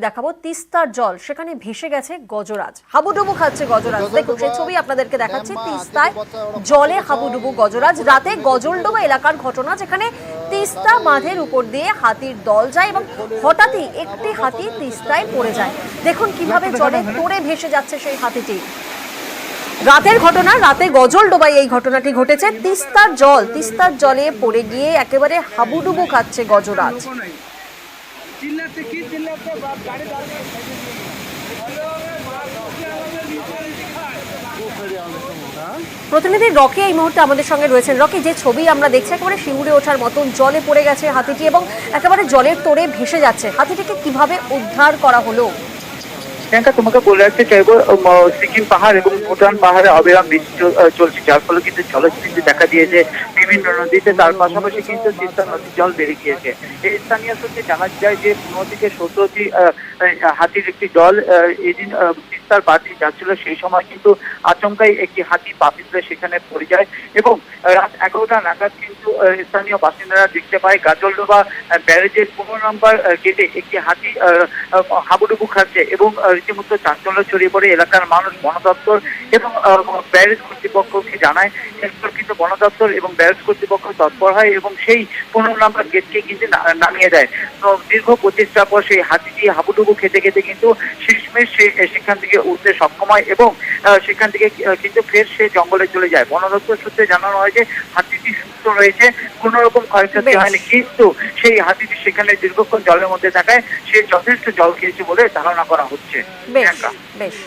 দেখাবো তিস্তার জল সেখানে ভেসে গেছে গজরাজ, হাবুডুবু খাচ্ছে গজরাজ। দেখুন সেই ছবি আপনাদেরকে দেখাচ্ছি। তিস্তায় জলে হাবুডুবু গজরাজ। রাতে গজলডোবা এলাকার ঘটনা, যেখানে তিস্তা বাঁধের উপর দিয়ে হাতির দল যায় এবং হঠাৎই একটি হাতি তিস্তায় পড়ে যায়। দেখুন কিভাবে জলে তোড়ে ভেসে যাচ্ছে সেই হাতিটি। রাতের ঘটনা, রাতে গজলডোবায় এই ঘটনাটি ঘটেছে। তিস্তার জলে পড়ে গিয়ে একেবারে হাবুডুবু খাচ্ছে গজরাজ। প্রতিনিধি রকি এই মুহূর্তে আমাদের সঙ্গে রয়েছেন। রকি, যে ছবি আমরা দেখছি একেবারে শিউরে ওঠার মতন, জলে পড়ে গেছে হাতিটি এবং একেবারে জলের তোড়ে ভেসে যাচ্ছে। হাতিটিকে কিভাবে উদ্ধার করা হলো? প্রিয়াঙ্কা, তোমাকে বলে রাখতে চাইবো, সিকিম পাহাড় এবং ভুটান পাহাড়ে অবিরাম বৃষ্টি চলছে, যার ফলে কিন্তু জলস্ফীতি দেখা দিয়েছে বিভিন্ন নদীতে। তার পাশাপাশি কিন্তু তিস্তা নদীর জল বেড়ে গিয়েছে। এই স্থানীয় সূত্রে জানা যায় যে 15 থেকে 17টি হাতির একটি দল এদিন তিস্তার পার দিয়ে যাচ্ছিল। সেই সময় কিন্তু আচমকাই একটি হাতি পা পিছলে সেখানে পড়ে যায় এবং রাত 11টা নাগাদ কিন্তু স্থানীয় বাসিন্দারা দেখতে পায় গাজলডোবা ব্যারেজের 15 নম্বর গেটে একটি হাতি হাবুডুবু খাচ্ছে এবং রীতিমতো চাঞ্চল্য ছড়িয়ে পড়ে এলাকার মানুষ, বন দপ্তর এবং ব্যারেজ কর্তৃপক্ষকে জানায়। এরপর কিন্তু বন দপ্তর এবং ব্যারেজ কর্তৃপক্ষ তৎপর হয় এবং সেই 15 নম্বর গেটকে কিন্তু নামিয়ে দেয়। তো দীর্ঘ প্রচেষ্টার পর সেই হাতিটি হাবুডুবু খেতে খেতে কিন্তু শেষমেশ সেখান থেকে উঠতে সক্ষম হয় এবং সেখান থেকে কিন্তু ফের সে জঙ্গলে চলে যায়। বন দপ্তর সূত্রে জানানো হয় যে হাতিটি সুস্থ রয়েছে, কোনো রকম ক্ষয়ক্ষতি হয়নি, কিন্তু সেই হাতিটি সেখানে দীর্ঘক্ষণ জলের মধ্যে থাকায় সে যথেষ্ট জল খেয়েছে বলে ধারণা করা হচ্ছে। বেশ বেশ।